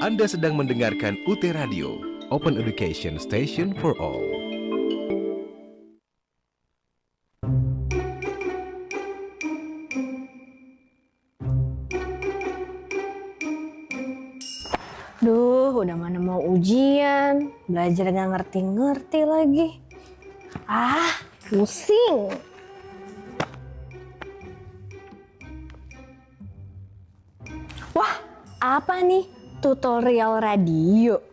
Anda sedang mendengarkan UT Radio, Open Education Station for All. Duh, udah mana mau ujian, belajar gak ngerti-ngerti lagi. Pusing. Wah, apa nih? Tutorial radio.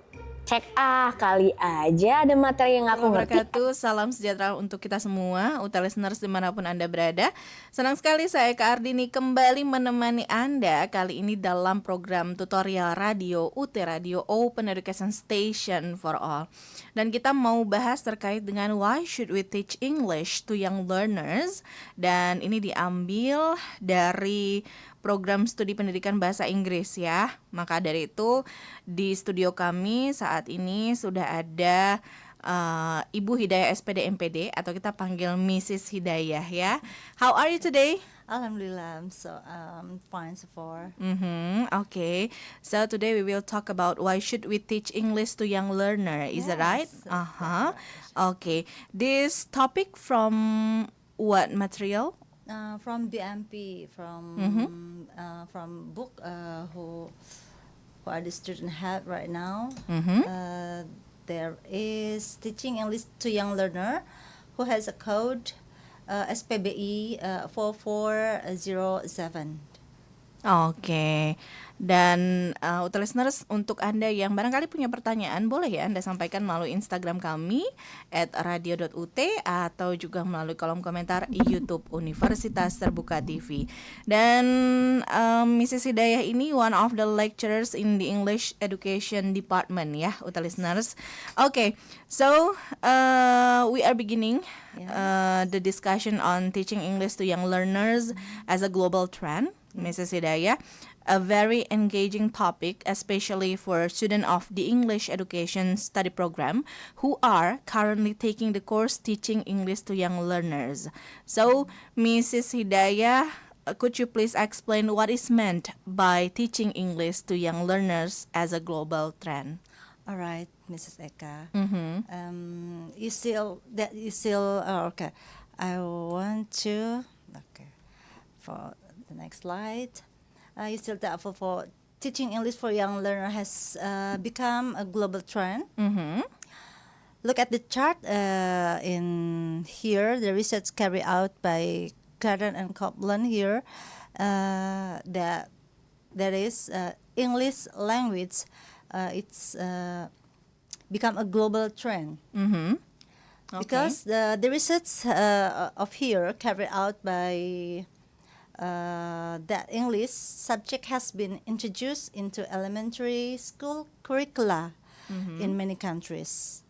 Cek kali aja ada materi yang aku ngerti. Salam sejahtera untuk kita semua, UT listeners dimanapun Anda berada. Senang sekali saya Eka Ardhinie kembali menemani Anda kali ini dalam program tutorial radio UT Radio Open Education Station for All. Dan kita mau bahas terkait dengan why should we teach English to young learners. Dan ini diambil dari program studi pendidikan bahasa Inggris ya. Maka dari itu di studio kami saat ini sudah ada Ibu Hidayah S.Pd M.Pd atau kita panggil Mrs. Hidayah ya. How are you today? Alhamdulillah, I'm so fine so far. Okay. So today we will talk about why should we teach English to young learner. Is that right? Okay. This topic from what material? From BMP, from book who are the student have right now. There is teaching English to young learner who has a code SPBI4407. Oke. Dan UT listeners, untuk Anda yang barangkali punya pertanyaan, boleh ya Anda sampaikan melalui Instagram kami @radio.ut atau juga melalui kolom komentar YouTube Universitas Terbuka TV. Dan Mrs. Hidayah ini one of the lecturers in the English Education Department ya, UT listeners. Okay, so we are beginning the discussion on teaching English to young learners as a global trend. Mrs. Hidayah, a very engaging topic, especially for students of the English Education Study Program who are currently taking the course teaching English to young learners. So, Mrs. Hidayah, could you please explain what is meant by teaching English to young learners as a global trend? All right, Mrs. Eka. Okay. I want to for the next slide. You still thankful for teaching English for young learner has become a global trend. Look at the chart in here. The research carried out by Kode and Copeland here that there is English language. It's become a global trend. Because the research of here carried out by that English subject has been introduced into elementary school curricula in many countries.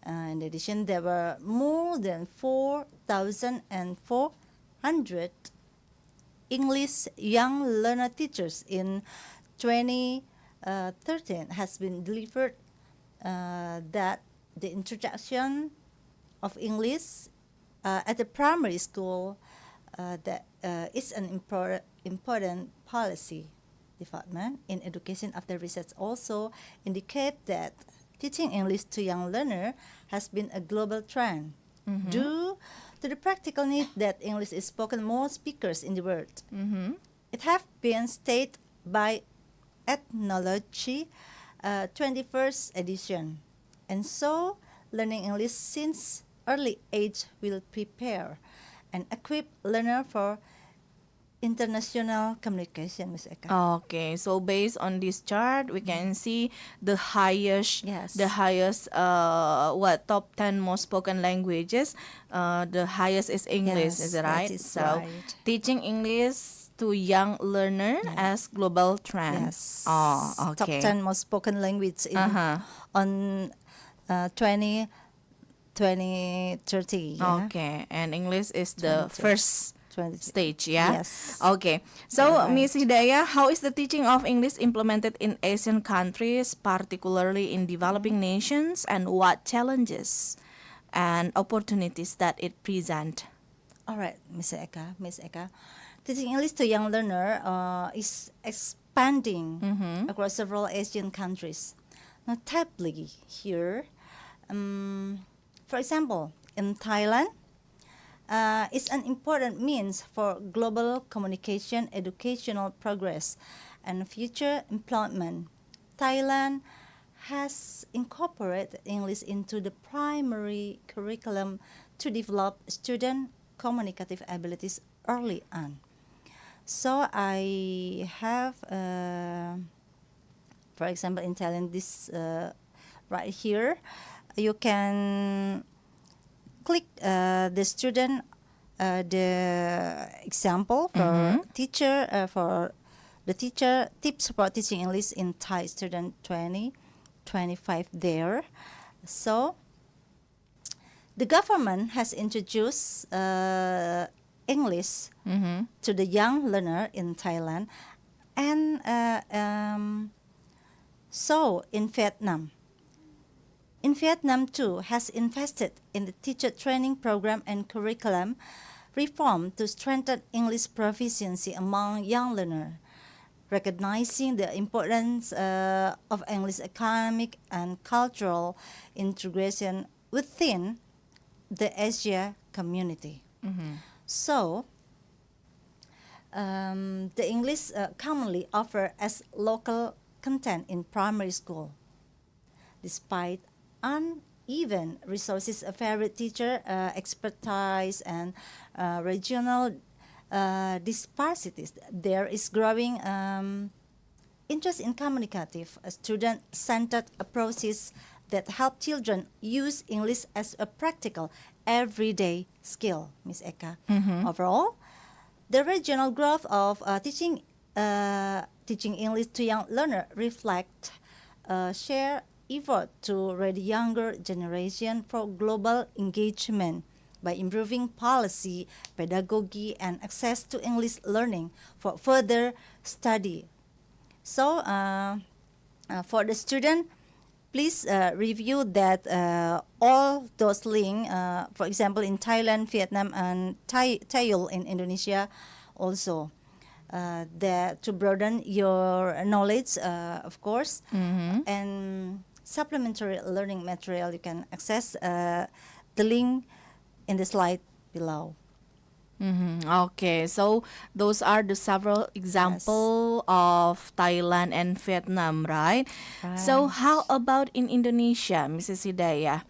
In addition, there were more than 4,400 English young learner teachers in 2013 has been delivered that the introduction of English at the primary school that is an important policy development in education. After research also indicate that teaching English to young learner has been a global trend due to the practical need that English is spoken more speakers in the world. It have been stated by Ethnology 21st edition, and so learning English since early age will prepare and equip learner for international communication, Ms. Eka. Okay, so based on this chart, we can see the highest, top 10 most spoken languages. The highest is English, is it right? That is so right. teaching English to young learner as global trend. Yes. Oh, okay. Top 10 most spoken language in on 2030. Yeah? Okay, and English is the first 20. stage, yeah? Yes. Okay. So, Right. Ms. Hidayah, how is the teaching of English implemented in Asian countries, particularly in developing nations, and what challenges and opportunities that it present? All right, Miss Eka. Teaching English to young learner is expanding across several Asian countries. Notably here, for example, in Thailand, it's an important means for global communication, educational progress, and future employment. Thailand has incorporated English into the primary curriculum to develop student communicative abilities early on. So I have, for example, in Thailand, this right here, you can click the student, the example for teacher, for the teacher tips for teaching English in Thai student 2025 there. So the government has introduced English to the young learner in Thailand, and so in Vietnam too has invested in the teacher training program and curriculum reform to strengthen English proficiency among young learners, recognizing the importance of English economic and cultural integration within the Asia community. So, the English commonly offered as local content in primary school. Despite uneven resources, a varied teacher expertise, and regional disparities, there is growing interest in communicative, student-centered approaches that help children use English as a practical, everyday skill, Ms. Eka. Overall, the regional growth of teaching English to young learners reflect shared effort to ready younger generation for global engagement by improving policy, pedagogy, and access to English learning for further study. So, for the student, please review that all those links, for example, in Thailand, Vietnam, and TEYL in Indonesia, also that to broaden your knowledge, of course, and supplementary learning material. You can access the link in the slide below. Okay, so those are the several example of Thailand and Vietnam, right? So how about in Indonesia, Mrs. Hidayah?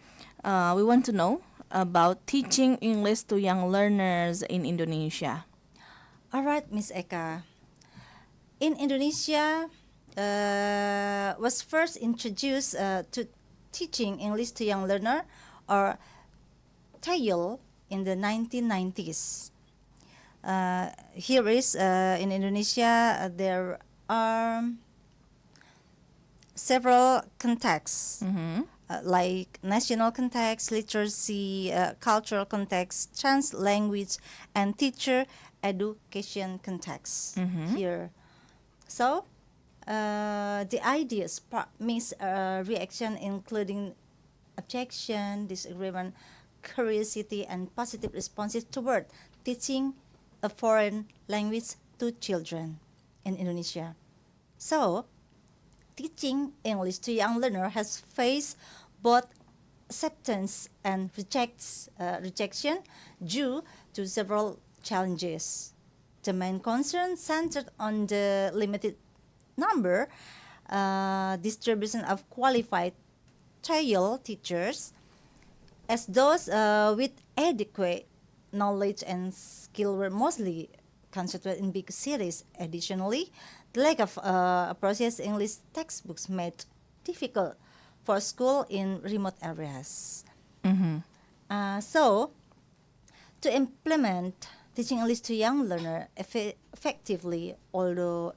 We want to know about teaching English to young learners in Indonesia. All right, Miss Eka. In Indonesia, was first introduced to teaching English to young learner, or TEYL, in the 1990s. Here is in Indonesia, there are several contexts, like national context, literacy, cultural context, trans language, and teacher education context here. So the idea sparked mixed reaction, including objection, disagreement, curiosity, and positive responses toward teaching a foreign language to children in Indonesia. So, teaching English to young learners has faced both acceptance and rejection due to several challenges. The main concern centered on the limited number, distribution of qualified TEYL teachers, as those with adequate knowledge and skill were mostly concentrated in big cities. Additionally, the lack of appropriate English textbooks made difficult for school in remote areas. So, to implement teaching English to young learners effectively, although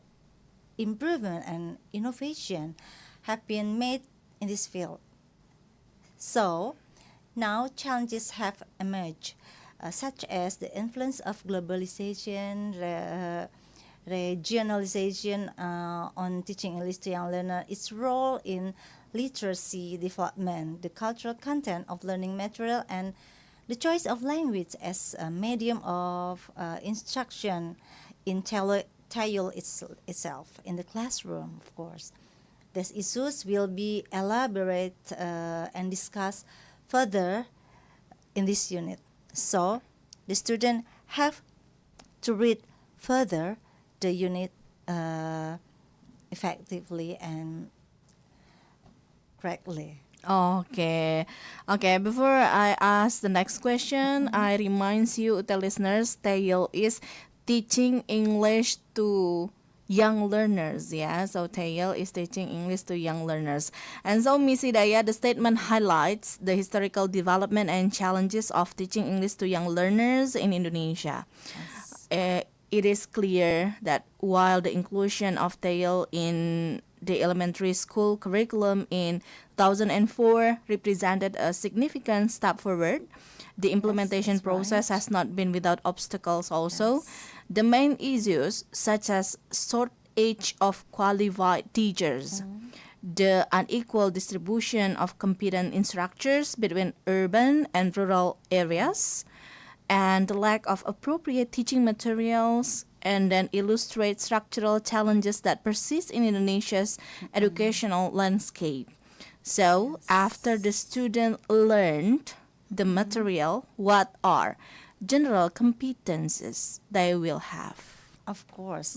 improvement and innovation have been made in this field. So, now challenges have emerged, such as the influence of globalization, regionalization on teaching English to young learners, its role in literacy development, the cultural content of learning material, and the choice of language as a medium of instruction in TEYL itself in the classroom, of course. These issues will be elaborated and discussed further in this unit. So the student have to read further the unit effectively and correctly. Okay. Before I ask the next question, I remind you, listeners, TEYL is teaching English to young learners. Yeah, so TEYL is teaching English to young learners. And so, Miss Hidayah, the statement highlights the historical development and challenges of teaching English to young learners in Indonesia. It is clear that while the inclusion of TEYL in the elementary school curriculum in 2004 represented a significant step forward, the implementation process has not been without obstacles also. The main issues, such as shortage of qualified teachers, the unequal distribution of competent instructors between urban and rural areas, and the lack of appropriate teaching materials, and then illustrate structural challenges that persist in Indonesia's educational landscape. So, after the student learned the material, what are general competencies they will have? Of course.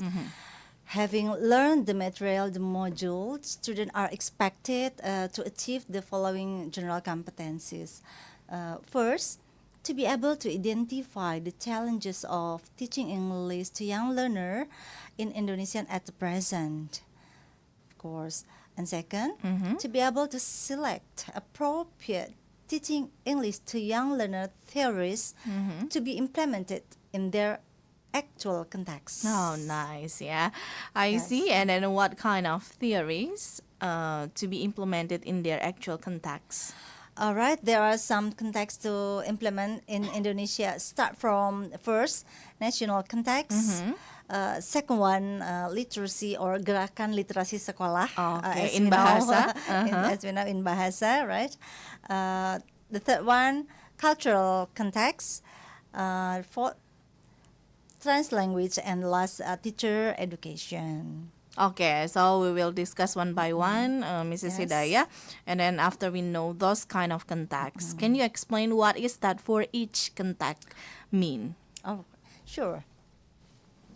Having learned the material, the module, students are expected to achieve the following general competencies. First, to be able to identify the challenges of teaching English to young learner in Indonesian at the present, of course. And second, to be able to select appropriate teaching English to young learner theories to be implemented in their actual context. Oh, nice. Yeah, I see. And then what kind of theories to be implemented in their actual context? All right, there are some contexts to implement in Indonesia. Start from first, national context. Second one, literacy or gerakan literasi sekolah. Okay, as in we know, Bahasa. as we know in Bahasa, right? The third one, cultural context. Fourth, trans language, and last, teacher education. Okay, so we will discuss one by one, Mrs. Hidayah, and then after we know those kind of contacts, can you explain what is that for each contact mean? Oh, sure.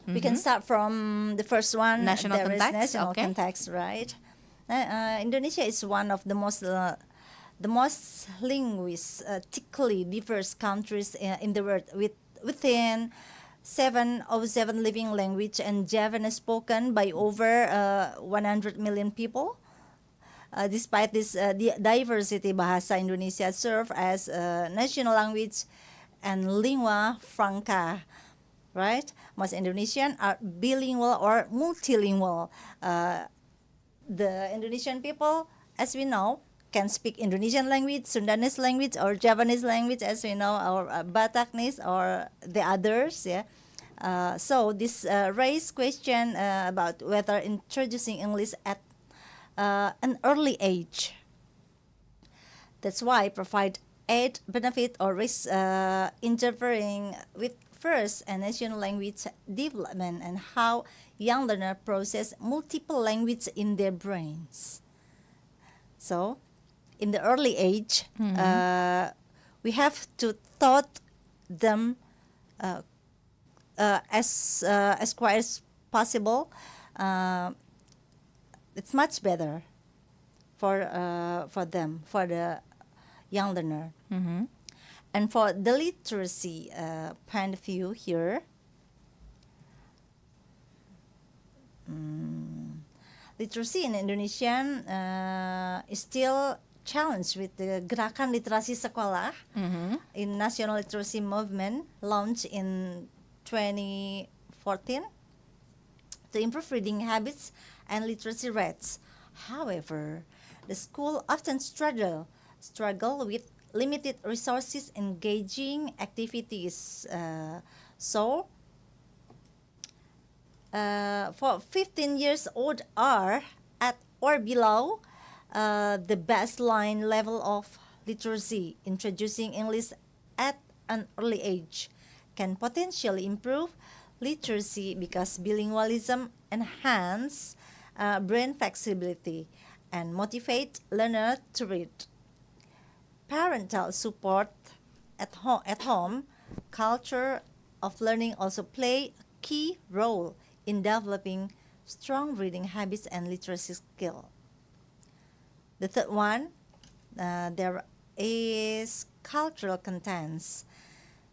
We can start from the first one. National There is context, national okay. context, right? Indonesia is one of the most linguistically diverse countries in the world, within 707 living language and Javanese spoken by over 100 million people. Despite this diversity, Bahasa Indonesia serves as national language and lingua franca, right? Most Indonesian are bilingual or multilingual. The Indonesian people, as we know, can speak Indonesian language, Sundanese language, or Javanese language, as we know, or Bataknese, or the others. Yeah. So this raised question about whether introducing English at an early age. That's why provide aid, benefit, or risk interfering with first and national language development and how young learners process multiple languages in their brains. So, in the early age, we have to taught them as quick as possible. It's much better for them, for the young learner. And for the literacy point of view here, literacy in Indonesian is still challenged with the gerakan literasi sekolah in national literacy movement launched in 2014 to improve reading habits and literacy rates. However, the school often struggle with limited resources, engaging activities. So, for 15 years old are at or below the baseline level of literacy, introducing English at an early age can potentially improve literacy because bilingualism enhance brain flexibility and motivate learner to read. Parental support at home, culture of learning also play a key role in developing strong reading habits and literacy skill. The third one, there is cultural contents.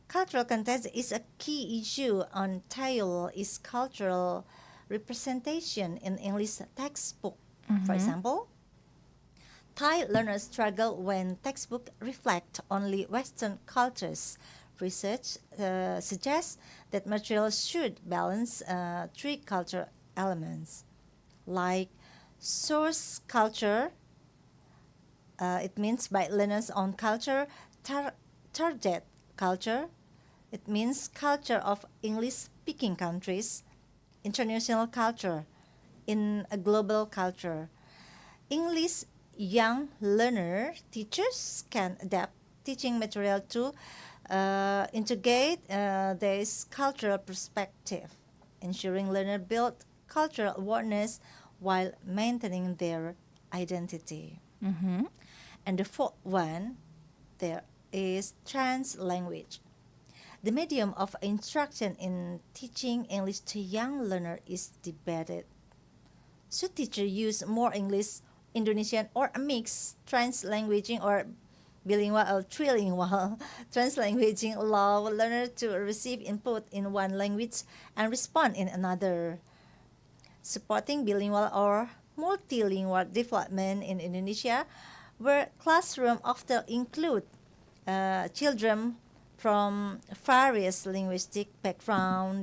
Cultural contents is a key issue on TEYL is cultural representation in English textbook. For example, Thai learners struggle when textbooks reflect only Western cultures. Research suggests that materials should balance three cultural elements, like source culture, it means by learners' own culture, target culture, it means culture of English-speaking countries, international culture, in a global culture. English young learner teachers can adapt teaching material to integrate this cultural perspective, ensuring learner build cultural awareness while maintaining their identity. And the fourth one, there is trans language. The medium of instruction in teaching English to young learner is debated. Should teacher use more English, Indonesian, or a mix translanguaging or bilingual or trilingual? Translanguaging allow learner to receive input in one language and respond in another. Supporting bilingual or multilingual development in Indonesia, where classroom often include children from various linguistic background,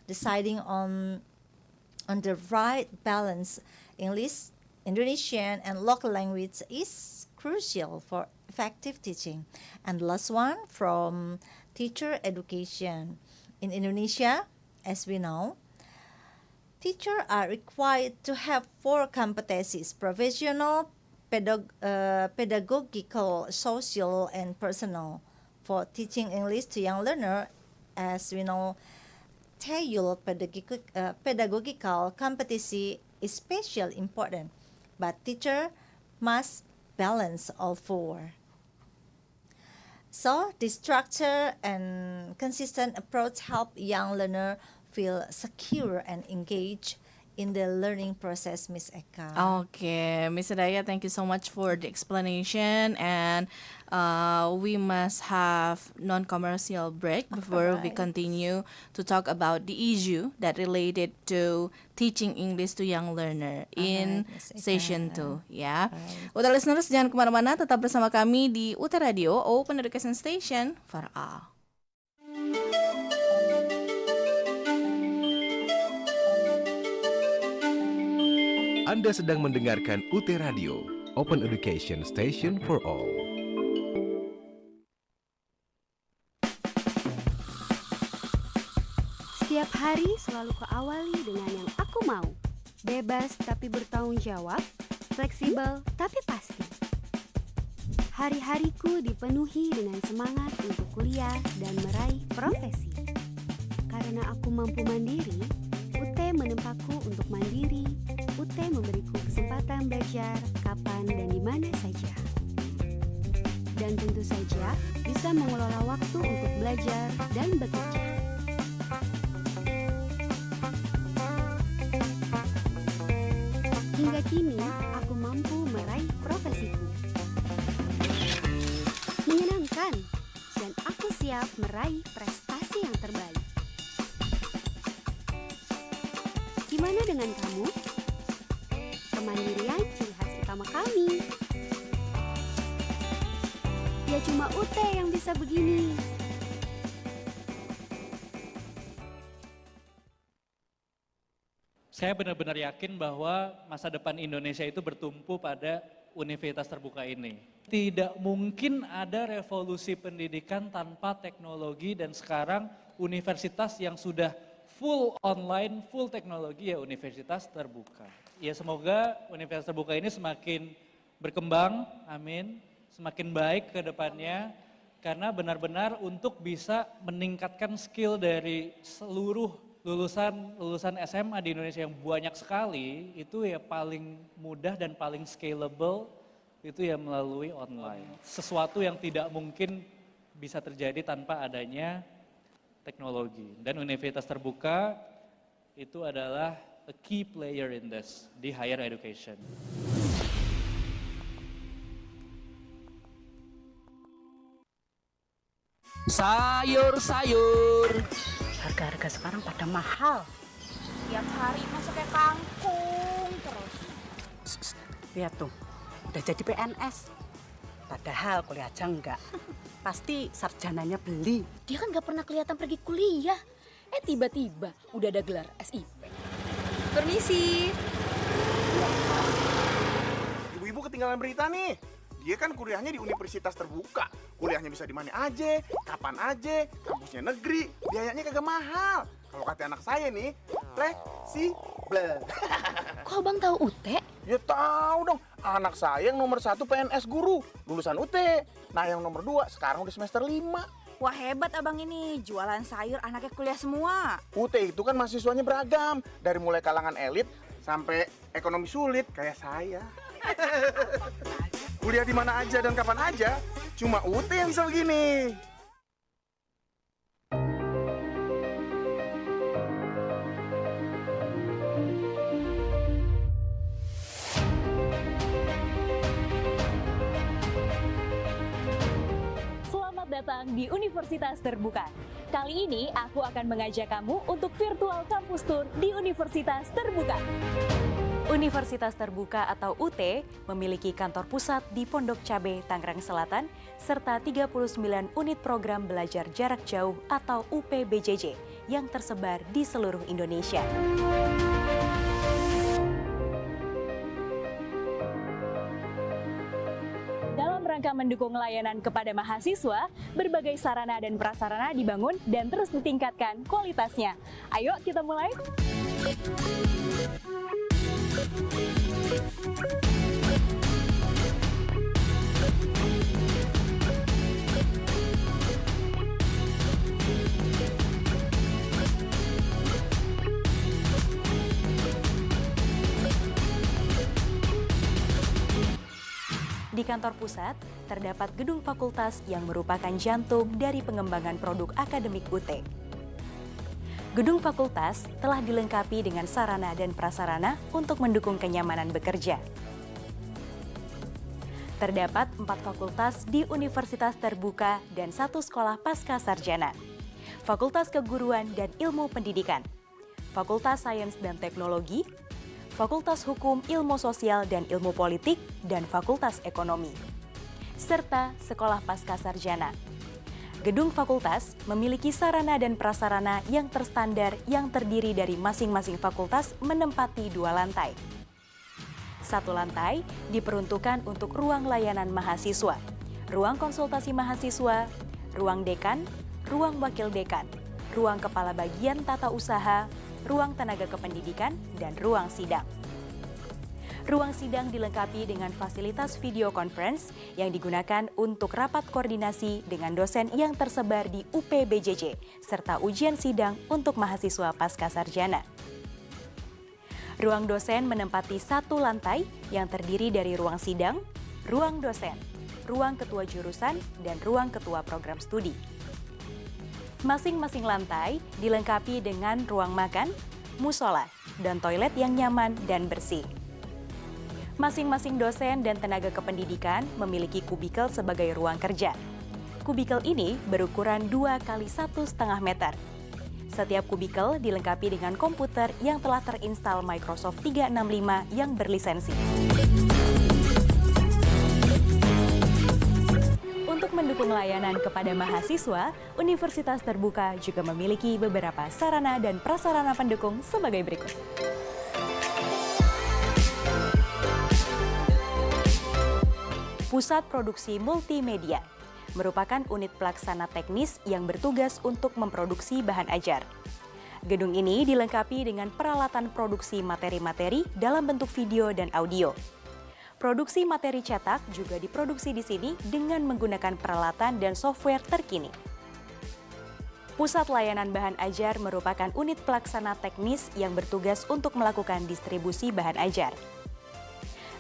deciding on the right balance English, Indonesian, and local language is crucial for effective teaching. And the last one, from teacher education. In Indonesia, as we know, teachers are required to have 4 competencies: professional, pedagogical, social, and personal. For teaching English to young learner, as we know, TEYL pedagogical competency is especially important, but teacher must balance all 4. So, this structure and consistent approach help young learner feel secure and engaged in the learning process, Miss Eka. Okay, Miss Hidayah, thank you so much for the explanation, and we must have non-commercial break before we continue to talk about the issue that related to teaching English to young learner in session 2. Ya, Uta listeners, jangan kemana-mana, tetap bersama kami di UT Radio, Open Education Station for All. Anda sedang mendengarkan UT Radio, Open Education Station for All. Setiap hari selalu kuawali dengan yang aku mau. Bebas tapi bertanggung jawab, fleksibel tapi pasti. Hari-hariku dipenuhi dengan semangat untuk kuliah dan meraih profesi. Karena aku mampu mandiri, UT menempaku untuk mandiri. UT memberiku kesempatan belajar kapan dan di mana saja. Dan tentu saja bisa mengelola waktu untuk belajar dan bekerja. Hingga kini, aku mampu meraih profesiku. Menyenangkan, dan aku siap meraih prestasi yang terbaik. Gimana dengan kamu? Kemandirian ciri khas utama kami. Ya cuma UT yang bisa begini. Saya benar-benar yakin bahwa masa depan Indonesia itu bertumpu pada Universitas Terbuka ini. Tidak mungkin ada revolusi pendidikan tanpa teknologi, dan sekarang universitas yang sudah full online, full teknologi ya Universitas Terbuka. Ya semoga Universitas Terbuka ini semakin berkembang, amin, semakin baik ke depannya, karena benar-benar untuk bisa meningkatkan skill dari seluruh lulusan SMA di Indonesia yang banyak sekali, itu ya paling mudah dan paling scalable itu ya melalui online. Sesuatu yang tidak mungkin bisa terjadi tanpa adanya teknologi. Dan Universitas Terbuka itu adalah a key player in this, di higher education. Sayur-sayur. Harga-harga sekarang pada mahal. Tiap hari masuk kayak kangkung terus. Lihat tuh, udah jadi PNS. Padahal kuliah aja enggak. Pasti sarjananya beli. Dia kan gak pernah kelihatan pergi kuliah. Tiba-tiba udah ada gelar SIP. Permisi. Ibu-ibu ketinggalan berita nih. Dia kan kuliahnya di Universitas Terbuka. Kuliahnya bisa di mana aja, kapan aja, kampusnya negeri, biayanya kagak mahal. Kalau kata anak saya nih, fleksibel. Kok abang tahu UT? Ya tahu dong, anak saya yang nomor 1 PNS guru, lulusan UT. Nah yang nomor 2 sekarang udah semester 5. Wah hebat abang ini, jualan sayur anaknya kuliah semua. UT itu kan mahasiswanya beragam, dari mulai kalangan elit sampai ekonomi sulit kayak saya. Kuliah di mana aja dan kapan aja, cuma UT yang bisa begini. Selamat datang di Universitas Terbuka. Kali ini aku akan mengajak kamu untuk virtual campus tour di Universitas Terbuka. Universitas Terbuka atau UT memiliki kantor pusat di Pondok Cabe, Tangerang Selatan, serta 39 unit program belajar jarak jauh atau UPBJJ yang tersebar di seluruh Indonesia. Dalam rangka mendukung layanan kepada mahasiswa, berbagai sarana dan prasarana dibangun dan terus ditingkatkan kualitasnya. Ayo kita mulai. Di kantor pusat, terdapat gedung fakultas yang merupakan jantung dari pengembangan produk akademik UT. Gedung fakultas telah dilengkapi dengan sarana dan prasarana untuk mendukung kenyamanan bekerja. Terdapat 4 fakultas di Universitas Terbuka dan 1 sekolah pasca sarjana. Fakultas Keguruan dan Ilmu Pendidikan, Fakultas Sains dan Teknologi, Fakultas Hukum, Ilmu Sosial dan Ilmu Politik, dan Fakultas Ekonomi, serta Sekolah Pasca Sarjana. Gedung fakultas memiliki sarana dan prasarana yang terstandar yang terdiri dari masing-masing fakultas menempati 2 lantai. 1 lantai diperuntukkan untuk ruang layanan mahasiswa, ruang konsultasi mahasiswa, ruang dekan, ruang wakil dekan, ruang kepala bagian tata usaha, ruang tenaga kependidikan, dan ruang sidang. Ruang sidang dilengkapi dengan fasilitas video conference yang digunakan untuk rapat koordinasi dengan dosen yang tersebar di UPBJJ, serta ujian sidang untuk mahasiswa pasca sarjana. Ruang dosen menempati 1 lantai yang terdiri dari ruang sidang, ruang dosen, ruang ketua jurusan, dan ruang ketua program studi. Masing-masing lantai dilengkapi dengan ruang makan, musola, dan toilet yang nyaman dan bersih. Masing-masing dosen dan tenaga kependidikan memiliki kubikel sebagai ruang kerja. Kubikel ini berukuran 2 x 1,5 meter. Setiap kubikel dilengkapi dengan komputer yang telah terinstal Microsoft 365 yang berlisensi. Untuk mendukung layanan kepada mahasiswa, Universitas Terbuka juga memiliki beberapa sarana dan prasarana pendukung sebagai berikut. Pusat Produksi Multimedia merupakan unit pelaksana teknis yang bertugas untuk memproduksi bahan ajar. Gedung ini dilengkapi dengan peralatan produksi materi-materi dalam bentuk video dan audio. Produksi materi cetak juga diproduksi di sini dengan menggunakan peralatan dan software terkini. Pusat Layanan Bahan Ajar merupakan unit pelaksana teknis yang bertugas untuk melakukan distribusi bahan ajar.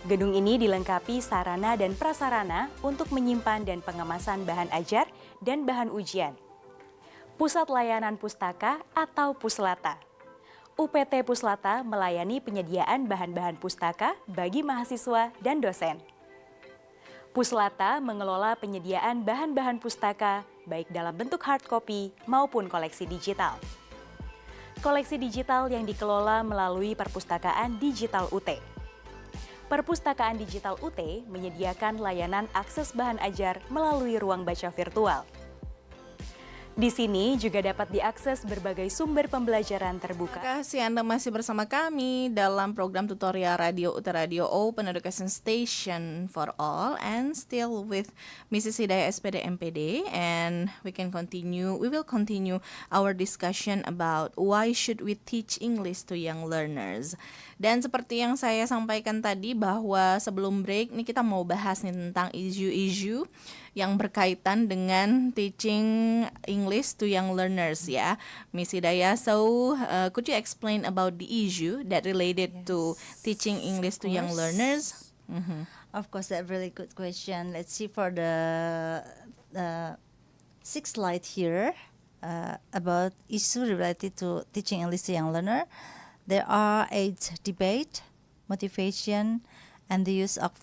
Gedung ini dilengkapi sarana dan prasarana untuk menyimpan dan pengemasan bahan ajar dan bahan ujian. Pusat Layanan Pustaka atau Puslata. UPT Puslata melayani penyediaan bahan-bahan pustaka bagi mahasiswa dan dosen. Puslata mengelola penyediaan bahan-bahan pustaka baik dalam bentuk hard copy maupun koleksi digital. Koleksi digital yang dikelola melalui Perpustakaan Digital UT. Perpustakaan Digital UT menyediakan layanan akses bahan ajar melalui ruang baca virtual. Di sini juga dapat diakses berbagai sumber pembelajaran terbuka. Terima kasih Anda masih bersama kami dalam program tutorial Radio UT Radio Open Education Station for All, and still with Mrs. Hidayah S.Pd M.Pd, and we will continue our discussion about why should we teach English to young learners. Dan seperti yang saya sampaikan tadi bahwa sebelum break nih kita mau bahas nih tentang isu-isu yang berkaitan dengan teaching English to young learners ya, Miss Hidayah. So, could you explain about the issue that related to teaching English to young learners? Of course, that's a really good question. Let's see for the sixth slide here about issue related to teaching English to young learner. There are 8 debate, motivation, and the use of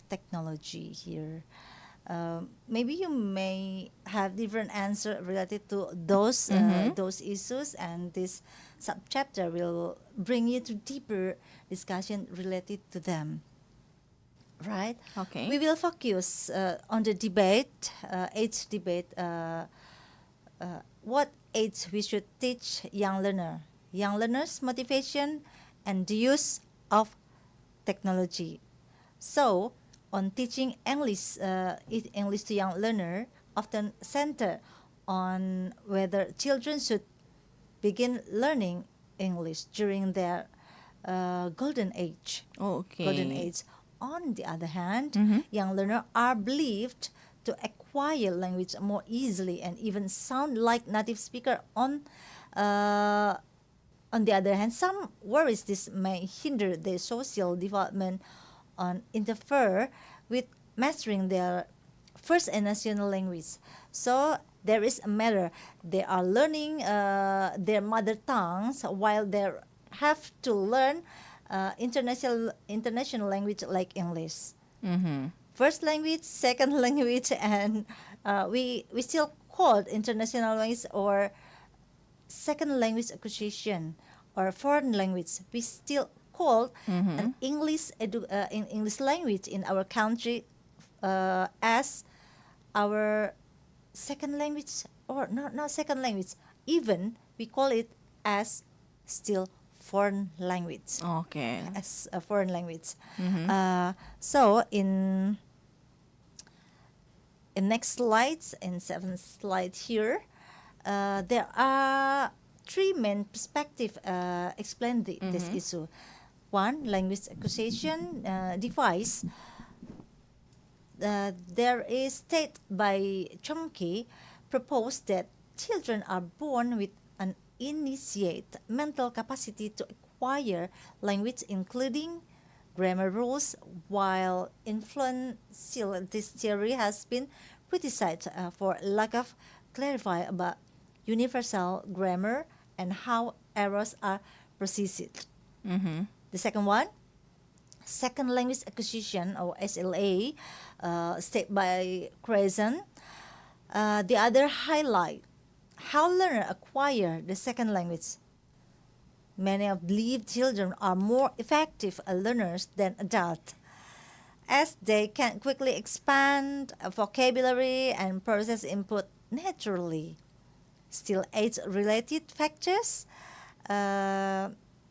technology here. Maybe you may have different answer related to those issues, and this subchapter will bring you to deeper discussion related to them. Right? Okay. We will focus on the debate, age debate. What age we should teach young learners, motivation, and the use of technology. So, on teaching English to young learner, often center on whether children should begin learning English during their golden age. Okay. Golden age. On the other hand, young learners are believed to acquire language more easily and even sound like native speaker. On the other hand, some worries this may hinder their social development and interfere with mastering their first and national language. So there is a matter. They are learning their mother tongues while they have to learn international language like English. First language, second language, and we still call international language or second language acquisition or foreign language. We still call an English in English language in our country as our second language, or not second language. Even we call it as still foreign language. Okay. As a foreign language. So in next slides, in 7th slide here, there are 3 main perspectives explain this issue. One, language acquisition device. There is state by Chomsky proposed that children are born with an innate mental capacity to acquire language, including grammar rules. While influential, this theory has been criticized for lack of clarify about universal grammar and how errors are processed. The second one, second language acquisition or SLA, stated by Crescent. The other highlight how learners acquire the second language. Many believe children are more effective learners than adults, as they can quickly expand vocabulary and process input naturally. Still, age-related factors.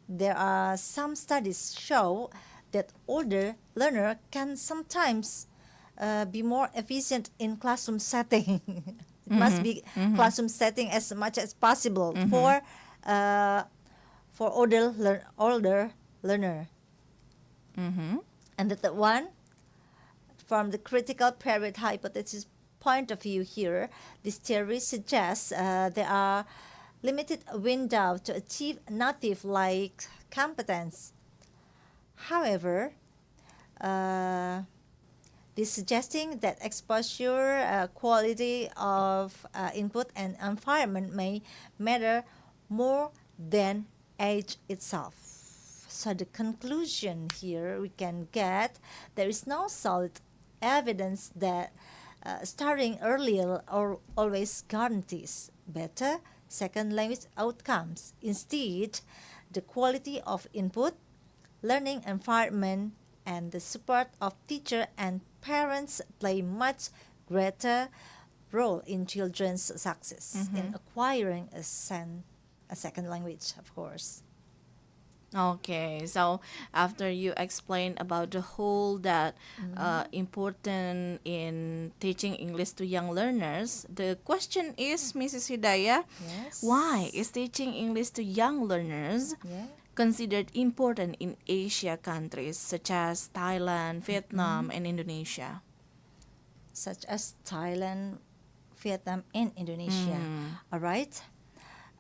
There are some studies show that older learner can sometimes be more efficient in classroom setting. It must be classroom setting as much as possible for older learner. And the third one, from the critical period hypothesis point of view here, this theory suggests there are limited window to achieve native-like competence. However, this suggesting that exposure, quality of input and environment may matter more than age itself. So the conclusion here we can get, there is no solid evidence that starting earlier or always guarantees better second language outcomes. Instead, the quality of input, learning environment, and the support of teacher and parents play much greater role in children's success in acquiring a second language, of course. Okay, so after you explain about the whole that important in teaching English to young learners, the question is, Mrs. Hidayah, Yes. why is teaching English to young learners Yeah. considered important in Asia countries such as Thailand, Vietnam, and Indonesia? Such as Thailand, Vietnam, and Indonesia. All right.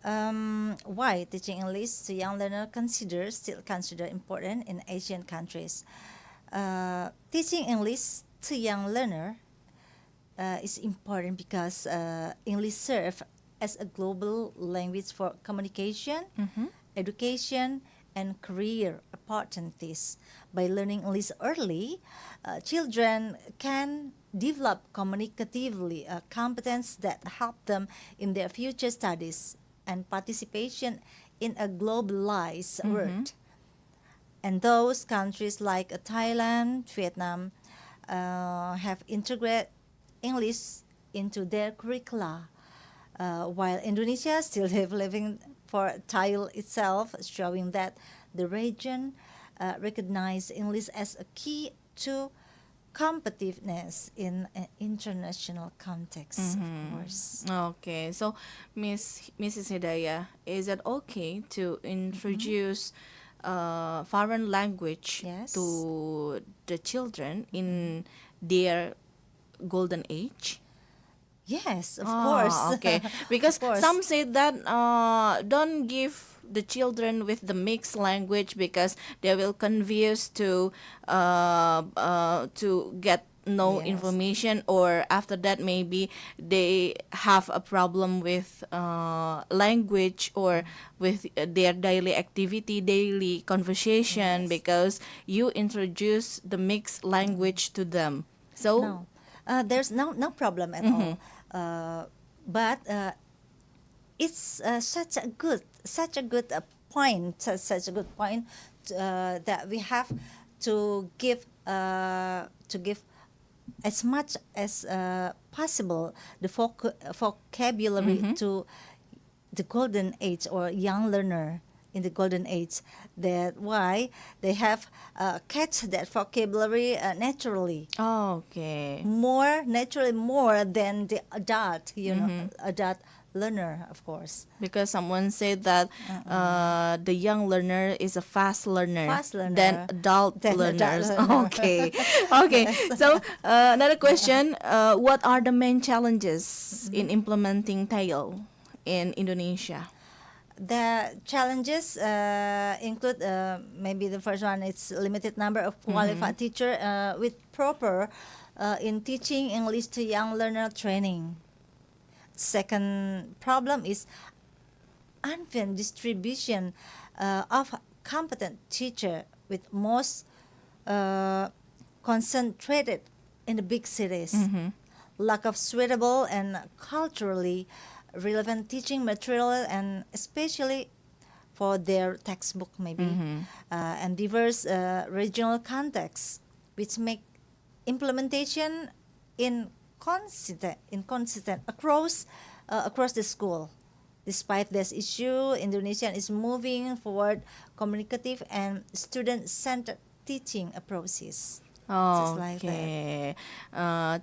Why teaching English to young learner still considered important in Asian countries? Teaching English to young learner is important because English serves as a global language for communication, education, and career opportunities. By learning English early, children can develop communicatively competence that help them in their future studies and participation in a globalized world. And those countries like Thailand, Vietnam have integrated English into their curricula, while Indonesia still developing for TEYL itself, showing that the region recognizes English as a key to competitiveness in an international context, of course. Okay, so Mrs. Hidayah, is it okay to introduce foreign language Yes. to the children in their golden age? Yes, of course. Okay, because Of course. some say that don't give the children with the mixed language because they will confuse to get no Yes. information, or after that maybe they have a problem with language or with their daily activity, daily conversation, because you introduce the mixed language to them. So No, there's no problem at all. But it's such a good point, such a good point that we have to give as much as possible the vocabulary to the golden age or young learner in the golden age. That why they have catch that vocabulary naturally. okay. More than the adult, adult learner, of course. Because someone said that the young learner is a fast learner, Fast learner than adult than adult learners. learner. Okay, okay. So another question: what are the main challenges in implementing TEYL in Indonesia? The challenges include maybe the first one, it's limited number of qualified teacher with proper in teaching English to young learner training. Second problem is uneven distribution of competent teacher, with most concentrated in the big cities. Lack of suitable and culturally relevant teaching material, and especially for their textbook maybe, and diverse regional contexts, which make implementation inconsistent across the school. Despite this issue, Indonesian is moving forward communicative and student-centered teaching approaches. Just like that. Okay.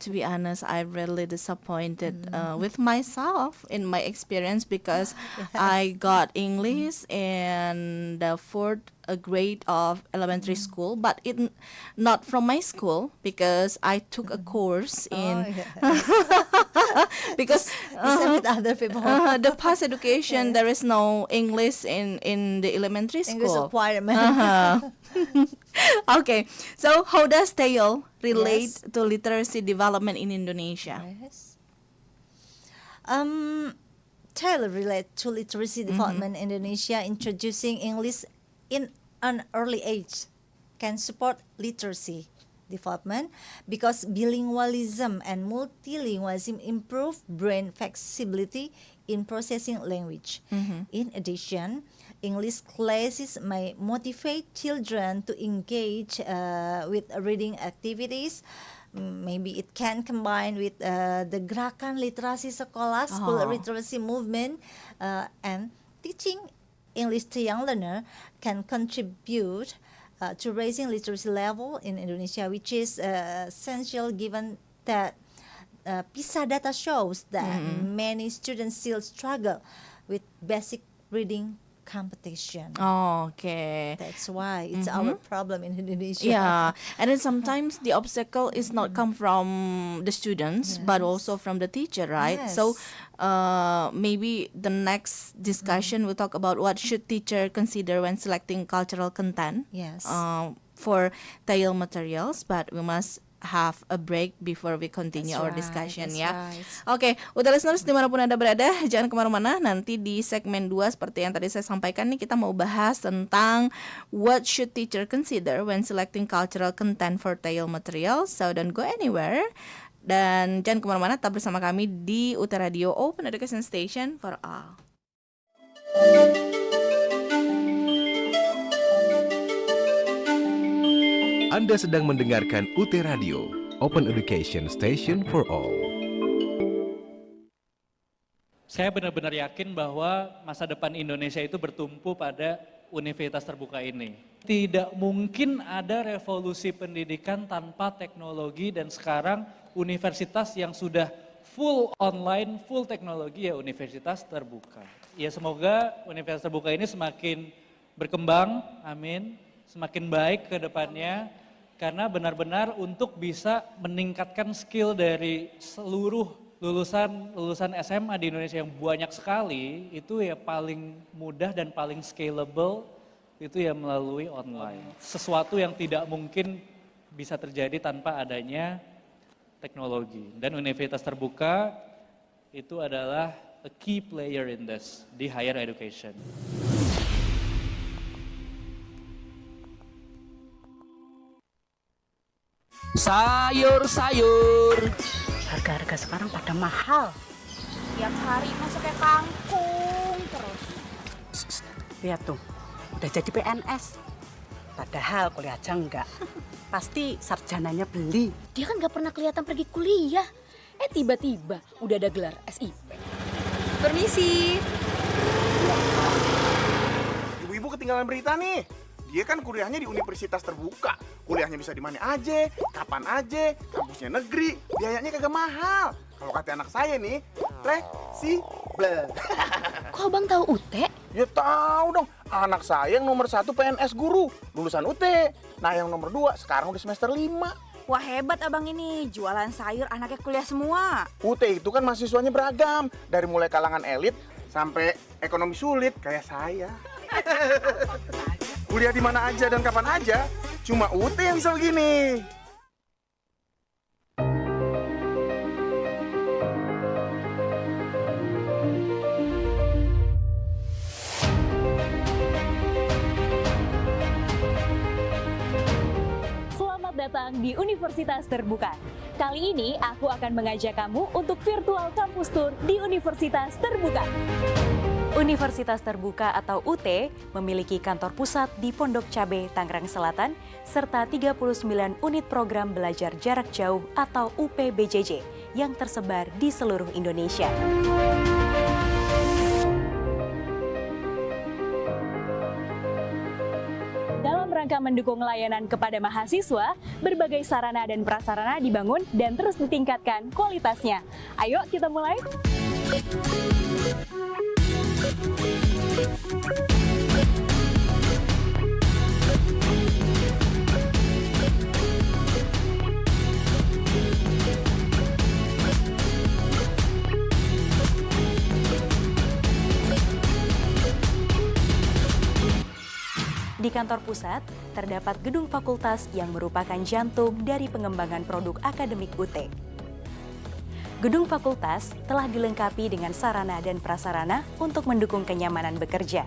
To be honest, I'm really disappointed with myself in my experience, because I got English in the fourth a grade of elementary school, but not from my school because I took a course in because with other people. The past education there is no English in the elementary English school. requirement. Okay, so how does TEYL relate to literacy development in Indonesia? Yes. TEYL relate to literacy development in Indonesia. Introducing English in an early age can support literacy development because bilingualism and multilingualism improve brain flexibility in processing language. In addition, English classes may motivate children to engage with reading activities. Maybe it can combine with the Gerakan Literasi Sekolah, school literacy movement, and teaching English to young learner can contribute to raising literacy level in Indonesia, which is essential given that PISA data shows that many students still struggle with basic reading competition. Okay. That's why it's our problem in Indonesia. Yeah, and then sometimes the obstacle is not come from the students, but also from the teacher, right? Yes. So maybe the next discussion will talk about what should teacher consider when selecting cultural content Yes. For TEYL materials, but we must have a break before we continue That's our right, discussion that's ya. right. Oke, udah listeners dimanapun Anda berada, jangan kemana-mana. Nanti di segmen 2 seperti yang tadi saya sampaikan nih, kita mau bahas tentang what should teacher consider when selecting cultural content for TEYL materials. So don't go anywhere. Dan jangan kemana-mana, tetap bersama kami di UT Radio, Open Education Station for All. Anda sedang mendengarkan UT Radio, Open Education Station for All. Saya benar-benar yakin bahwa masa depan Indonesia itu bertumpu pada Universitas Terbuka ini. Tidak mungkin ada revolusi pendidikan tanpa teknologi, dan sekarang universitas yang sudah full online, full teknologi ya Universitas Terbuka. Ya semoga Universitas Terbuka ini semakin berkembang, amin, semakin baik ke depannya, karena benar-benar untuk bisa meningkatkan skill dari seluruh lulusan SMA di Indonesia yang banyak sekali, itu ya paling mudah dan paling scalable itu ya melalui online. Sesuatu yang tidak mungkin bisa terjadi tanpa adanya teknologi. Dan Universitas Terbuka itu adalah a key player in this, di higher education. Sayur-sayur. Harga-harga sekarang pada mahal. Tiap hari masuk kayak kangkung terus. Lihat tuh, udah jadi PNS. Padahal kuliah aja enggak. Pasti sarjananya beli. Dia kan gak pernah kelihatan pergi kuliah. Tiba-tiba udah ada gelar SIP. Permisi. Ibu-ibu ketinggalan berita nih. Dia kan kuliahnya di Universitas Terbuka. Kuliahnya bisa di mana aja, kapan aja, kampusnya negeri, biayanya kagak mahal. Kalau kata anak saya nih, fleksibel. Kok abang tahu UT? Ya tahu dong, anak saya yang nomor 1 PNS guru, lulusan UT. Nah yang nomor 2 sekarang udah semester 5. Wah hebat abang ini, jualan sayur anaknya kuliah semua. UT itu kan mahasiswanya beragam, dari mulai kalangan elit sampai ekonomi sulit kayak saya. Kuliah di mana aja dan kapan aja, cuma UT yang bisa begini. Selamat datang di Universitas Terbuka. Kali ini aku akan mengajak kamu untuk virtual campus tour di Universitas Terbuka. Universitas Terbuka atau UT memiliki kantor pusat di Pondok Cabe, Tangerang Selatan, serta 39 unit program belajar jarak jauh atau UPBJJ yang tersebar di seluruh Indonesia. Dalam rangka mendukung layanan kepada mahasiswa, berbagai sarana dan prasarana dibangun dan terus ditingkatkan kualitasnya. Ayo kita mulai. Di kantor pusat, terdapat gedung fakultas yang merupakan jantung dari pengembangan produk akademik UT. Gedung fakultas telah dilengkapi dengan sarana dan prasarana untuk mendukung kenyamanan bekerja.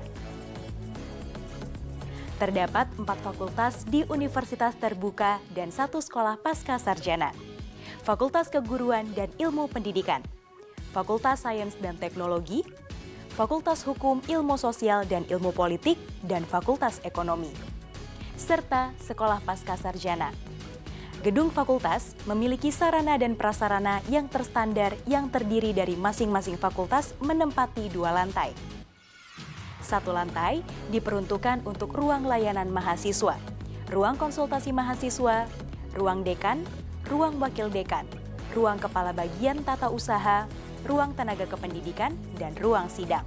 Terdapat 4 fakultas di Universitas Terbuka dan 1 sekolah pasca sarjana. Fakultas Keguruan dan Ilmu Pendidikan, Fakultas Sains dan Teknologi, Fakultas Hukum, Ilmu Sosial dan Ilmu Politik, dan Fakultas Ekonomi, serta Sekolah Pasca Sarjana. Gedung fakultas memiliki sarana dan prasarana yang terstandar yang terdiri dari masing-masing fakultas menempati 2 lantai. 1 lantai diperuntukkan untuk ruang layanan mahasiswa, ruang konsultasi mahasiswa, ruang dekan, ruang wakil dekan, ruang kepala bagian tata usaha, ruang tenaga kependidikan, dan ruang sidang.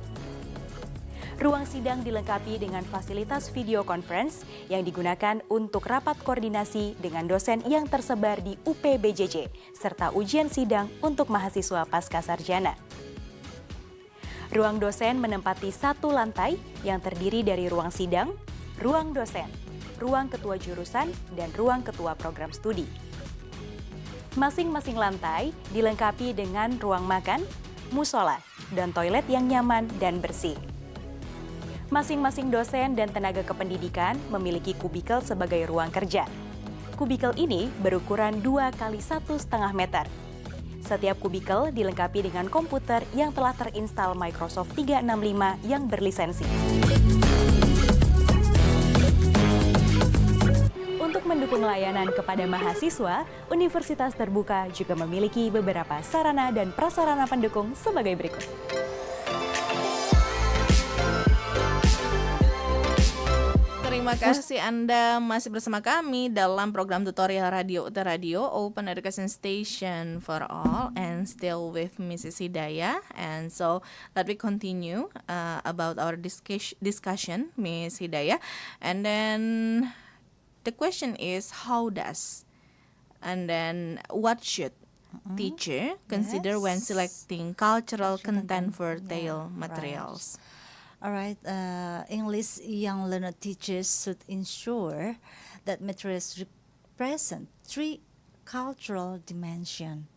Ruang sidang dilengkapi dengan fasilitas video conference yang digunakan untuk rapat koordinasi dengan dosen yang tersebar di UPBJJ, serta ujian sidang untuk mahasiswa pasca sarjana. Ruang dosen menempati 1 lantai yang terdiri dari ruang sidang, ruang dosen, ruang ketua jurusan, dan ruang ketua program studi. Masing-masing lantai dilengkapi dengan ruang makan, musola, dan toilet yang nyaman dan bersih. Masing-masing dosen dan tenaga kependidikan memiliki kubikel sebagai ruang kerja. Kubikel ini berukuran 2 kali 1,5 meter. Setiap kubikel dilengkapi dengan komputer yang telah terinstal Microsoft 365 yang berlisensi. Untuk mendukung layanan kepada mahasiswa, Universitas Terbuka juga memiliki beberapa sarana dan prasarana pendukung sebagai berikut. Terima kasih Anda masih bersama kami dalam program tutorial Radio UT Radio Open Education Station for All, and still with Mrs. Hidayah. And so let me continue about our discussion, Miss Hidayah. And then the question is, how does and then what should teacher consider when selecting cultural content for TEYL materials? All right, English young learner teachers should ensure that materials represent 3 cultural dimensions.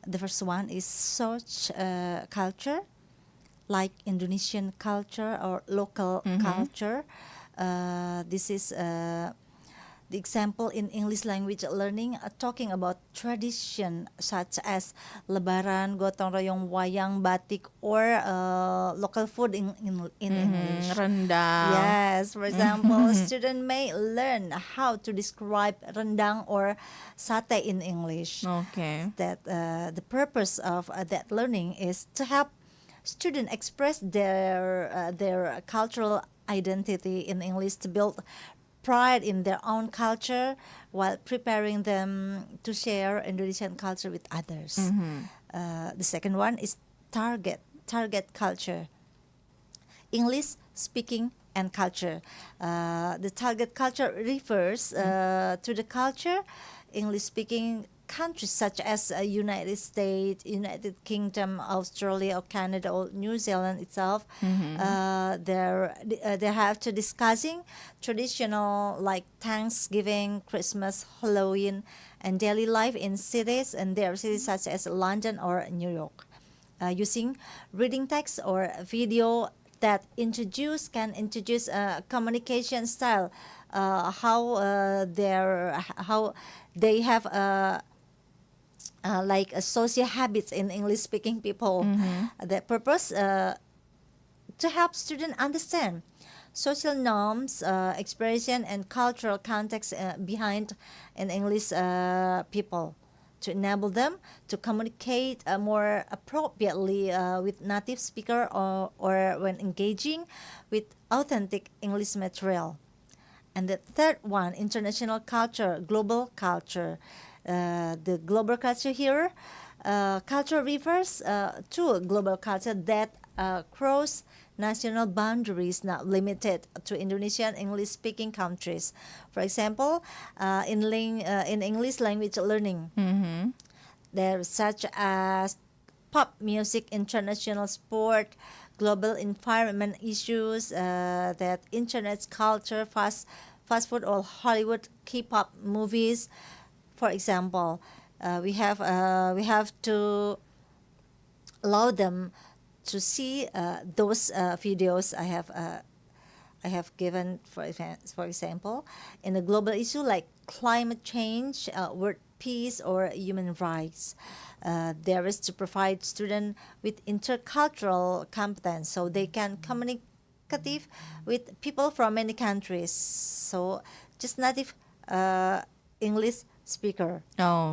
The first one is such culture, like Indonesian culture or local culture. This is the example in English language learning talking about tradition such as Lebaran, gotong royong, wayang, batik, or local food in English. Rendang. Yes, for example, student may learn how to describe rendang or sate in English. Okay. That the purpose of that learning is to help students express their cultural identity in English, to build pride in their own culture while preparing them to share Indonesian culture with others. The second one is target culture, English speaking and culture. The target culture refers to the culture English speaking countries such as United States, United Kingdom, Australia, or Canada, or New Zealand itself. They have to discussing traditional like Thanksgiving, Christmas, Halloween, and daily life in cities, and their cities such as London or New York. Using reading text or video that can introduce communication style, how they have like social habits in English-speaking people. The purpose to help students understand social norms, expression, and cultural context behind an English people, to enable them to communicate more appropriately with native speaker or when engaging with authentic English material. And the third one, international culture, global culture. The global culture here, culture refers to a global culture that cross national boundaries, not limited to Indonesian English-speaking countries. For example, in English language learning, there such as pop music, international sport, global environment issues, that internet culture, fast food or Hollywood K-pop movies. For example, we have to allow them to see those videos I have given, for example, in a global issue like climate change, world peace, or human rights. There is to provide students with intercultural competence so they can communicative with people from many countries. So just native English speaker,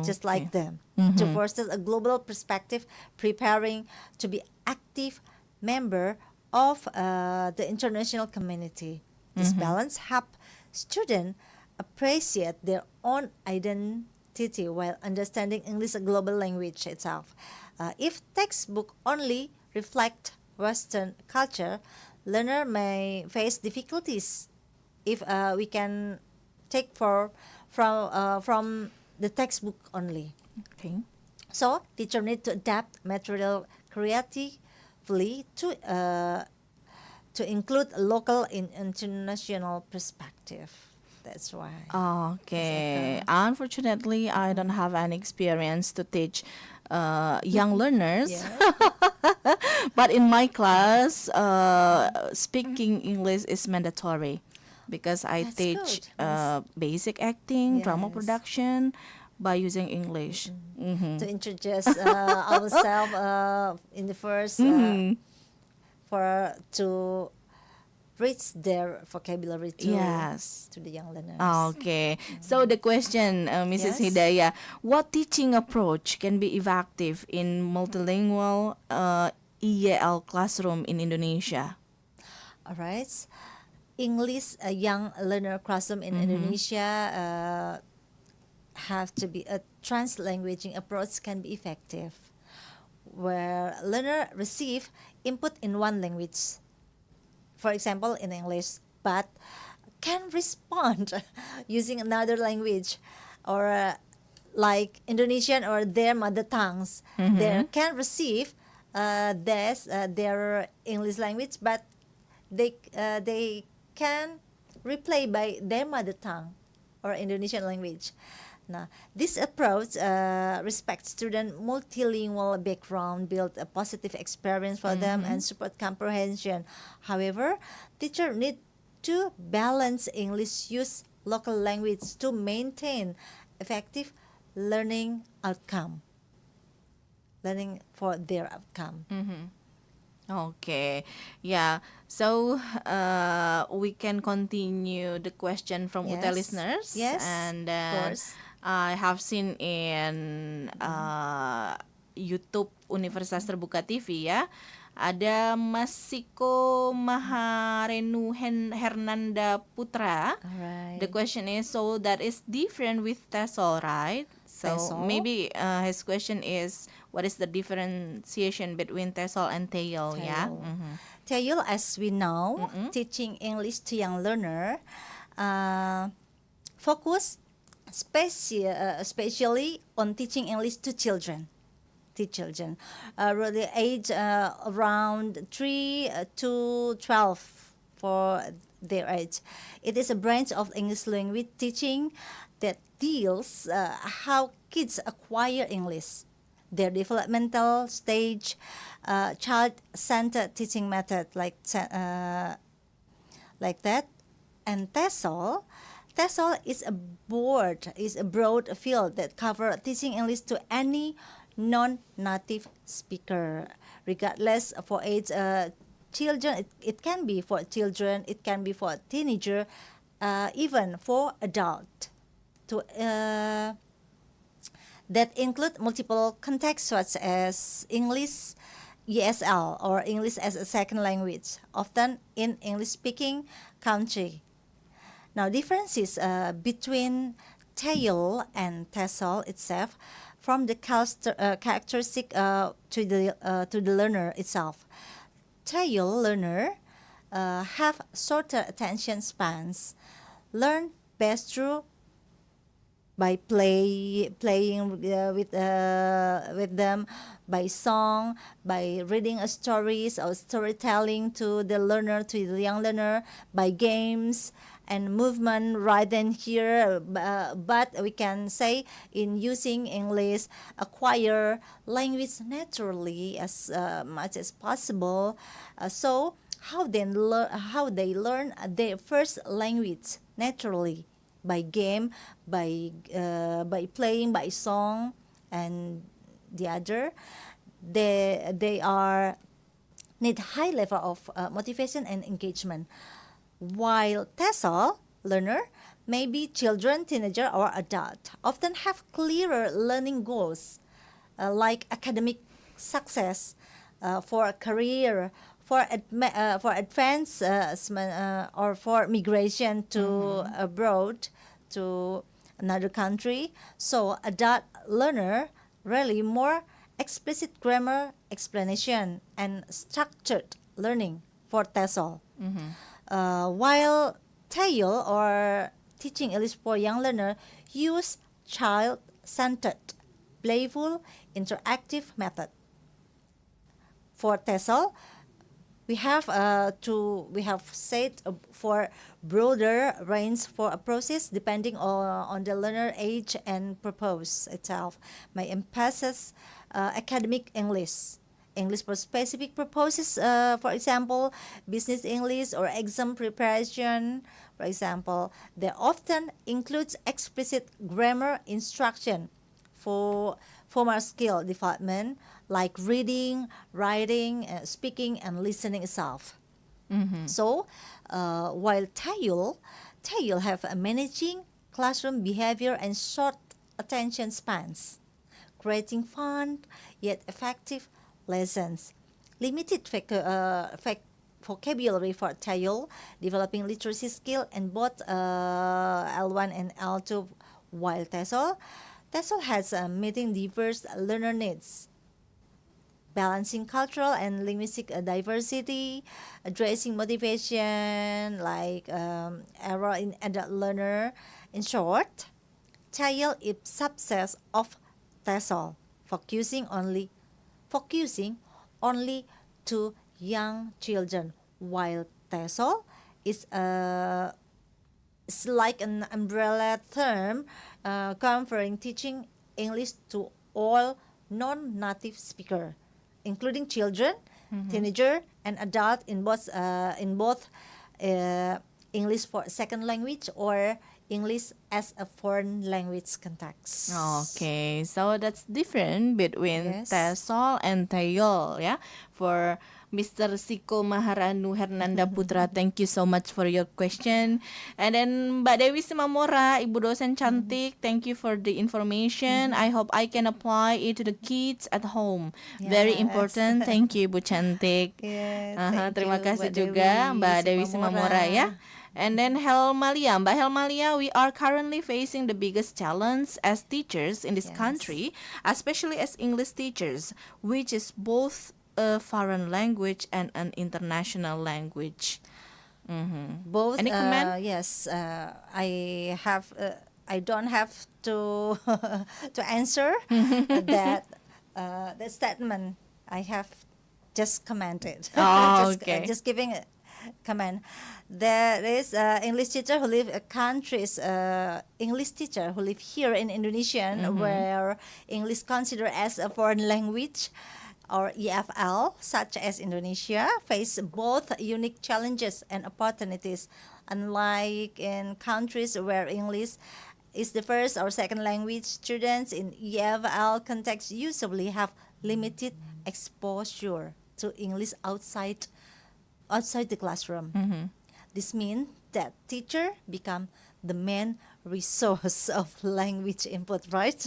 just like them, to foster a global perspective, preparing to be active member of the international community. This balance help students appreciate their own identity while understanding English, a global language itself. If textbook only reflect Western culture, learner may face difficulties if we can take from the textbook only. Okay. So teacher need to adapt material creatively to include local and international perspective. That's why. Okay. Unfortunately, I don't have any experience to teach young learners. But in my class, speaking English is mandatory because I That's teach good. basic acting, drama Yes. production by using English. To introduce ourselves in the first for to reach their vocabulary to Yes. to the young learners. Okay. So the question, Mrs. Yes. Hidayah, what teaching approach can be effective in multilingual EYL classroom in Indonesia? All right. English, a young learner classroom in Indonesia have to be a translanguaging approach can be effective, where learner receive input in one language, for example in English, but can respond using another language, or like Indonesian or their mother tongues. They can receive their English language, but they can replay by their mother tongue or Indonesian language. Now, this approach respects student multilingual background, build a positive experience for them, and support comprehension. However, teacher need to balance English use local language to maintain effective learning outcome. Learning for their outcome. Okay, yeah. So we can continue the question from UT Yes. listeners. Yes, And of course. I have seen in YouTube Universitas Terbuka TV ya. Ada Masiko Maharenu Hernanda Putra. Alright. The question is, so that is different with TESL, right? So TESL? maybe his question is, what is the differentiation between TESL and TEYL? Yeah. TEYL, as we know, teaching English to young learner, focus especially on teaching English to children. The age around 3 to 12 for their age. It is a branch of English language teaching that deals how kids acquire English, their developmental stage, child-centered teaching method like that. And TESL is a broad field that covers teaching English to any non-native speaker, regardless for age. Children, it can be for children, it can be for teenager, even for adult. That include multiple contexts such as English ESL or English as a second language, often in English-speaking country. Now, differences between TEYL and TESL itself from the characteristic to the learner itself. TEYL learner have shorter attention spans, learn best through by playing with them, by song, by reading a stories or storytelling to the learner, to the young learner, by games and movement right then here. But we can say in using English, acquire language naturally as much as possible. So how they learn their first language naturally, by game, by playing, by song, and the other. They are need high level of motivation and engagement. While TESL learner, maybe children, teenager, or adult, often have clearer learning goals, like academic success, for a career, for advancement, or for migration to abroad, to another country. So adult learner really more explicit grammar explanation and structured learning for TESL. While TEYL, or teaching English for young learner, use child-centered, playful, interactive method. For TESL, we have said for broader range for approaches depending on the learner age and purpose itself. My emphasis academic English for specific purposes, for example, business English or exam preparation, for example. They often includes explicit grammar instruction for formal skill development, like reading, writing, speaking, and listening itself. So, while TEYL have a managing classroom behavior and short attention spans, creating fun yet effective lessons, limited vocabulary for TEYL, developing literacy skill in both L1 and L2, while TESL has meeting diverse learner needs, balancing cultural and linguistic diversity, addressing motivation like error in adult learner. In short, TEYL is subset of TESL, focusing only to young children, while TESL is like an umbrella term covering teaching English to all non-native speaker, including children, teenager, and adult in both English for second language or English as a foreign language context. Okay, so that's different between TESL and TEYL, ya. For Mr. Siko Maharanu Hernanda Putra, thank you so much for your question. And then Mbak Dewi Simamora, Ibu dosen cantik, thank you for the information. I hope I can apply it to the kids at home. Very important. Thank you Ibu cantik. Terima kasih juga Mbak Dewi Simamora ya. And then Helmalia, Mbak Helmalia, we are currently facing the biggest challenge as teachers in this country, especially as English teachers, which is both a foreign language and an international language. Both. Any comment? Yes, I have. I don't have to to answer that the statement. I have just commented. Just giving a comment. There is English teacher who live countries. English teacher who live here in Indonesia, where English considered as a foreign language, or EFL, such as Indonesia, face both unique challenges and opportunities. Unlike in countries where English is the first or second language, students in EFL context usually have limited exposure to English outside the classroom. This means that teacher become the main resource of language input, right?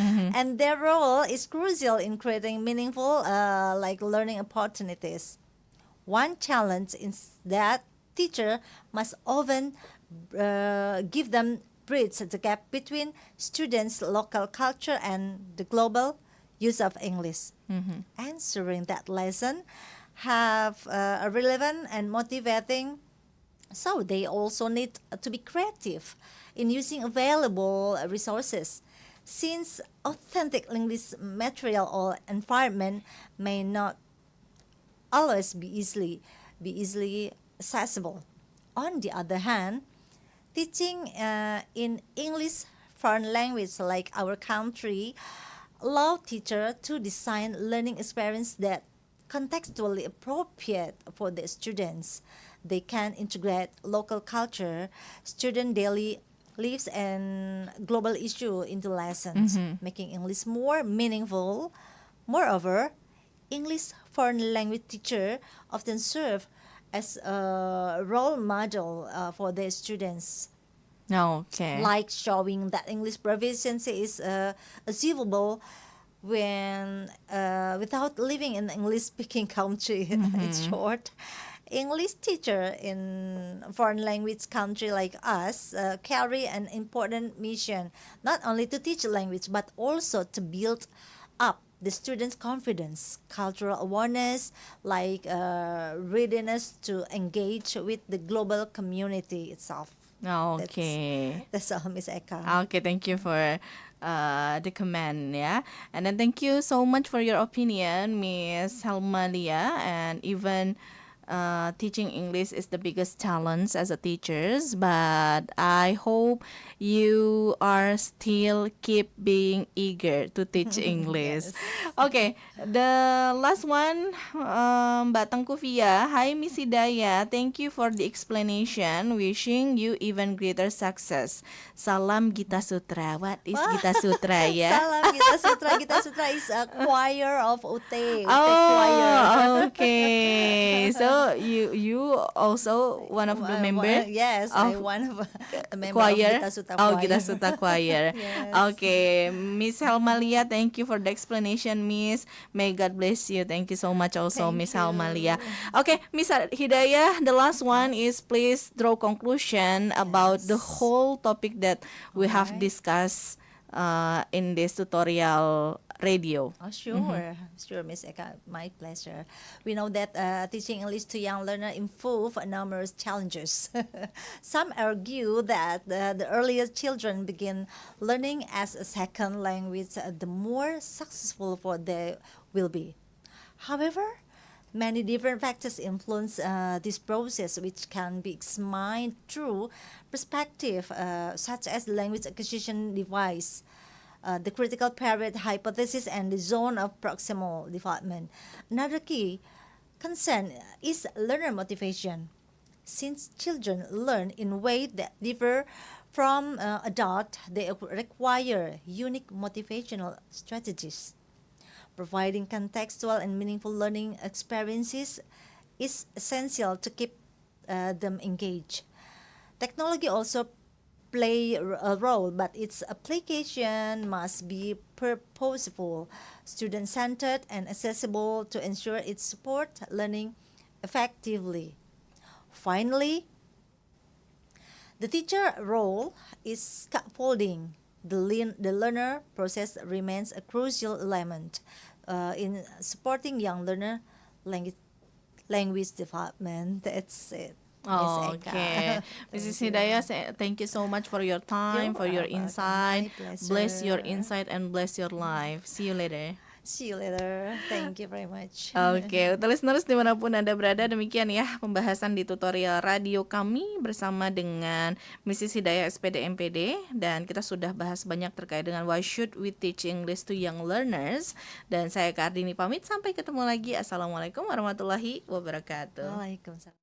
And their role is crucial in creating meaningful like learning opportunities. One challenge is that teacher must often give them bridge the gap between students' local culture and the global use of English. Answering that lesson have a relevant and motivating. So they also need to be creative in using available resources. Since authentic linguistic material or environment may not always be easily accessible. On the other hand, teaching in English foreign language like our country allow teacher to design learning experience that contextually appropriate for the students. They can integrate local culture, student daily lives and global issue into lessons, making English more meaningful. Moreover, English foreign language teacher often serve as a role model for their students, Okay. like showing that English proficiency is achievable when without living in English-speaking country. In short, English teacher in foreign language country like us carry an important mission, not only to teach language but also to build up the students' confidence, cultural awareness, like readiness to engage with the global community itself. Okay. That's all, Miss Eka. Okay, thank you for the comment, yeah. And then thank you so much for your opinion, Miss Helmalia. And even teaching English is the biggest challenge as a teachers, but I hope you are still keep being eager to teach English. Okay, the last one, Mbak Tengku Via. Hi Miss Hidayah, thank you for the explanation. Wishing you even greater success. Salam Gita Sutra. What is Gita Sutra ya? Salam Gita Sutra. Gita Sutra is a choir of UT. Oh, okay. So you also one of the member? Yes, I'm one of the member choir? of Gita Sutra Oh, choir. Gita Sutra choir. Yes. Okay, Miss Helmalia, thank you for the explanation, Miss. May God bless you. Thank you so much also, Miss Helmalia. Okay, Miss Hidayah, the last one is please draw conclusion about the whole topic that we have discussed in this tutorial radio. Oh, sure. Sure, Miss Eka, my pleasure. We know that teaching English to young learners involves numerous challenges. Some argue that the earlier children begin learning as a second language, the more successful for they will be. However, many different factors influence this process, which can be examined through perspective such as language acquisition device, the critical period hypothesis, and the zone of proximal development. Another key concern is learner motivation. Since children learn in ways that differ from adults, they require unique motivational strategies. Providing contextual and meaningful learning experiences is essential to keep them engaged. Technology also play a role, but its application must be purposeful, student-centered, and accessible to ensure it supports learning effectively. Finally, the teacher role is scaffolding. The learner process remains a crucial element in supporting young learner language development. That's it. Oh, okay. Mrs. Hidayah, thank you so much for your time, for your insight. Bless your insight and bless your life. See you later. See you later. Thank you very much. Oke, listeners dimanapun Anda berada, demikian ya pembahasan di tutorial radio kami bersama dengan Mrs. Hidayah S.Pd M.Pd, dan kita sudah bahas banyak terkait dengan why should we teach English to young learners, dan saya Eka Ardhinie pamit, sampai ketemu lagi. Assalamualaikum warahmatullahi wabarakatuh. Waalaikumsalam.